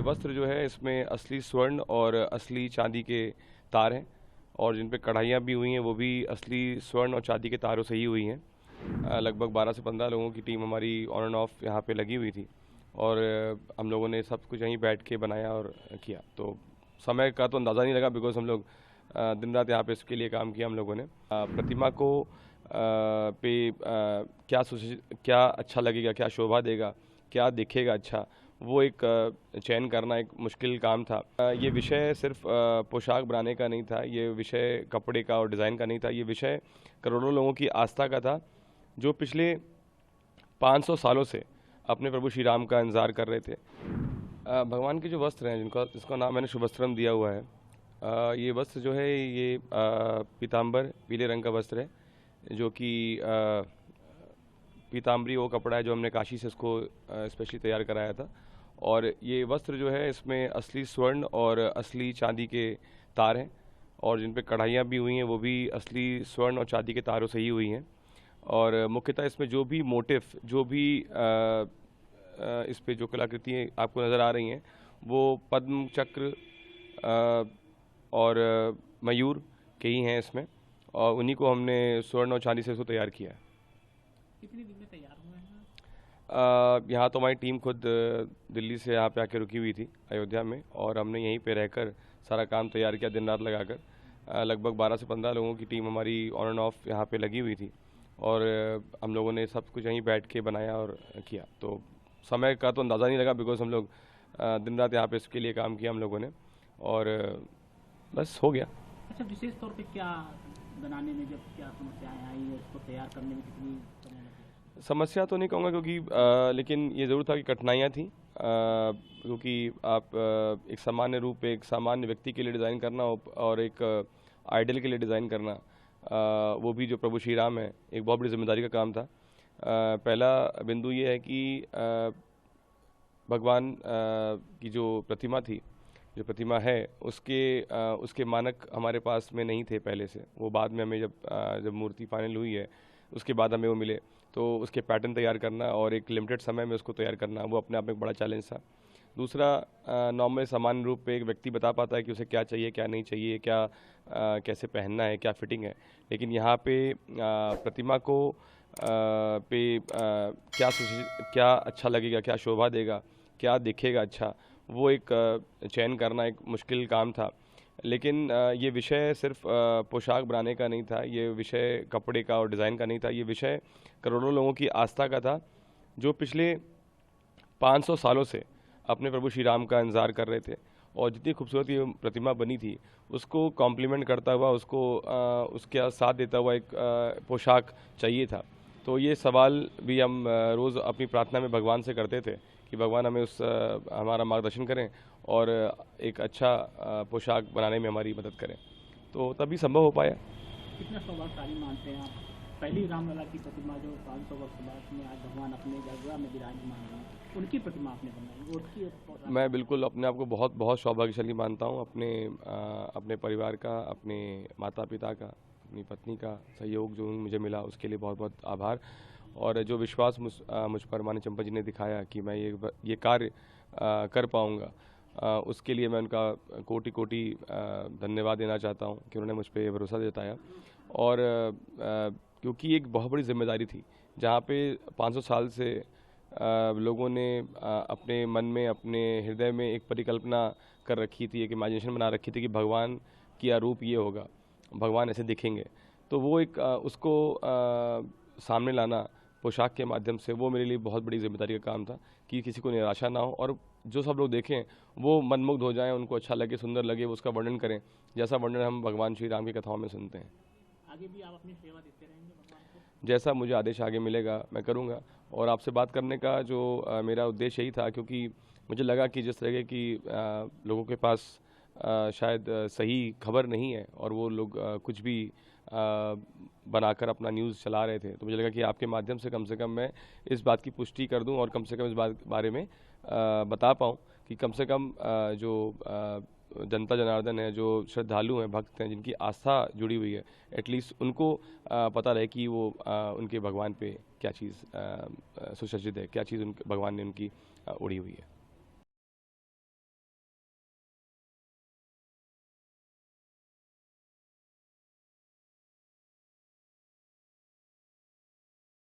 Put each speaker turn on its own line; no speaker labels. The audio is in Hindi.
वस्त्र जो है इसमें असली स्वर्ण और असली चांदी के तार हैं और जिन पे कढ़ाइयाँ भी हुई हैं वो भी असली स्वर्ण और चांदी के तारों से ही हुई हैं। लगभग 12 से 15 लोगों की टीम हमारी ऑन एंड ऑफ यहाँ पे लगी हुई थी और हम लोगों ने सब कुछ यहीं बैठ के बनाया और किया। तो समय का तो अंदाज़ा नहीं लगा बिकॉज हम लोग दिन रात यहाँ पे इसके लिए काम किया हम लोगों ने। प्रतिमा को क्या अच्छा लगेगा, क्या शोभा देगा, क्या दिखेगा अच्छा, वो एक चयन करना एक मुश्किल काम था। ये विषय सिर्फ पोशाक बनाने का नहीं था, ये विषय कपड़े का और डिज़ाइन का नहीं था, ये विषय करोड़ों लोगों की आस्था का था जो पिछले 500 सालों से अपने प्रभु श्री राम का इंतज़ार कर रहे थे। भगवान के जो वस्त्र हैं जिसका नाम मैंने शुभ वस्त्रम दिया हुआ है, ये वस्त्र जो है ये पीताम्बर पीले रंग का वस्त्र है जो कि पीताम्बरी वो कपड़ा है जो हमने काशी से इसको स्पेशली तैयार कराया था। और ये वस्त्र जो है इसमें असली स्वर्ण और असली चांदी के तार हैं और जिन पे कढ़ाइयाँ भी हुई हैं वो भी असली स्वर्ण और चांदी के तारों से ही हुई हैं। और मुख्यतः इसमें जो भी मोटिव जो भी इस पे जो कलाकृतियाँ आपको नज़र आ रही हैं वो पद्म चक्र और मयूर के ही हैं इसमें, और उन्हीं को हमने स्वर्ण और चांदी से इसको तैयार किया है।
कितने दिन में तैयार हुए हैं?
यहाँ तो हमारी टीम खुद दिल्ली से यहाँ पे आके रुकी हुई थी अयोध्या में और हमने यहीं पे रहकर सारा काम तैयार किया दिन रात लगाकर। लगभग 12 से 15 लोगों की टीम हमारी ऑन एंड ऑफ यहाँ पे लगी हुई थी और हम लोगों ने सब कुछ यहीं बैठ के बनाया और किया। तो समय का तो अंदाज़ा नहीं लगा बिकॉज हम लोग दिन रात यहाँ पे इसके लिए काम किया हम लोगों ने और बस हो गया।
अच्छा, विशेष तौर पे क्या बनाने में जब क्या समस्याएं आई है, उसको तैयार करने में कितनी समय लगी?
समस्या तो नहीं कहूँगा क्योंकि लेकिन ये ज़रूर था कि कठिनाइयाँ थी क्योंकि आप एक सामान्य रूप एक सामान्य व्यक्ति के लिए डिज़ाइन करना और एक आइडल के लिए डिज़ाइन करना, वो भी जो प्रभु श्री राम है, एक बहुत बड़ी जिम्मेदारी का काम था। पहला बिंदु ये है कि भगवान की जो प्रतिमा है उसके मानक हमारे पास में नहीं थे पहले से। वो बाद में हमें जब मूर्ति फाइनल हुई है उसके बाद हमें वो मिले, तो उसके पैटर्न तैयार करना और एक लिमिटेड समय में उसको तैयार करना वो अपने आप में एक बड़ा चैलेंज था। दूसरा, नॉर्मल सामान्य रूप पे एक व्यक्ति बता पाता है कि उसे क्या चाहिए क्या नहीं चाहिए, क्या कैसे पहनना है, क्या फिटिंग है, लेकिन यहाँ पे प्रतिमा को क्या अच्छा लगेगा, क्या शोभा देगा, क्या दिखेगा अच्छा, वो एक चयन करना एक मुश्किल काम था। लेकिन ये विषय सिर्फ पोशाक बनाने का नहीं था, ये विषय कपड़े का और डिज़ाइन का नहीं था, ये विषय करोड़ों लोगों की आस्था का था जो पिछले 500 सालों से अपने प्रभु श्री राम का इंतज़ार कर रहे थे। और जितनी खूबसूरत ये प्रतिमा बनी थी उसको कॉम्प्लीमेंट करता हुआ, उसको उसके साथ देता हुआ एक पोशाक चाहिए था। तो ये सवाल भी हम रोज़ अपनी प्रार्थना में भगवान से करते थे कि भगवान हमें हमारा मार्गदर्शन करें और एक अच्छा पोशाक बनाने में हमारी मदद करें, तो तभी संभव हो पाया।
कितना सौभाग्यशाली मानते हैं आप? पहली रामलला की प्रतिमा जो 500 वर्ष बाद में आज भगवान अपने जगह में विराजमान हैं, उनकी प्रतिमा आपने बनाई।
मैं बिल्कुल अपने आप को बहुत बहुत सौभाग्यशाली मानता हूँ, अपने परिवार का, अपने माता पिता का, अपनी पत्नी का सहयोग जो मुझे मिला उसके लिए बहुत बहुत आभार। और जो विश्वास मुझ पर माननीय चंपा जी ने दिखाया कि मैं ये कार्य कर पाऊँगा, उसके लिए मैं उनका कोटि कोटि धन्यवाद देना चाहता हूँ कि उन्होंने मुझ पर भरोसा जताया। और क्योंकि एक बहुत बड़ी जिम्मेदारी थी जहाँ पे 500 साल से लोगों ने अपने मन में, अपने हृदय में एक परिकल्पना कर रखी थी, एक इमेजिनेशन बना रखी थी कि भगवान का रूप ये होगा, भगवान ऐसे दिखेंगे। तो वो एक उसको सामने लाना पोशाक के माध्यम से, वो मेरे लिए बहुत बड़ी जिम्मेदारी का काम था कि किसी को निराशा ना हो और जो सब लोग देखें वो मनमुग्ध हो जाएं, उनको अच्छा लगे, सुंदर लगे, उसका वर्णन करें जैसा वर्णन हम भगवान श्री राम की कथाओं में सुनते हैं।
आगे भी आप अपनी सेवा देते रहेंगे भगवान को?
जैसा मुझे आदेश आगे मिलेगा मैं करूँगा। और आपसे बात करने का जो मेरा उद्देश्य यही था क्योंकि मुझे लगा कि जिस तरह की लोगों के पास शायद सही खबर नहीं है और वो लोग कुछ भी बनाकर अपना न्यूज़ चला रहे थे, तो मुझे लगा कि आपके माध्यम से कम मैं इस बात की पुष्टि कर दूं और कम से कम इस बारे में बता पाऊं कि कम से कम जो जनता जनार्दन है, जो श्रद्धालु हैं, भक्त हैं, जिनकी आस्था जुड़ी हुई है, एटलीस्ट उनको पता रहे कि वो उनके भगवान पे क्या चीज़ सुसज्जित है, क्या चीज़ उनके भगवान ने उनकी ओढ़ी हुई है।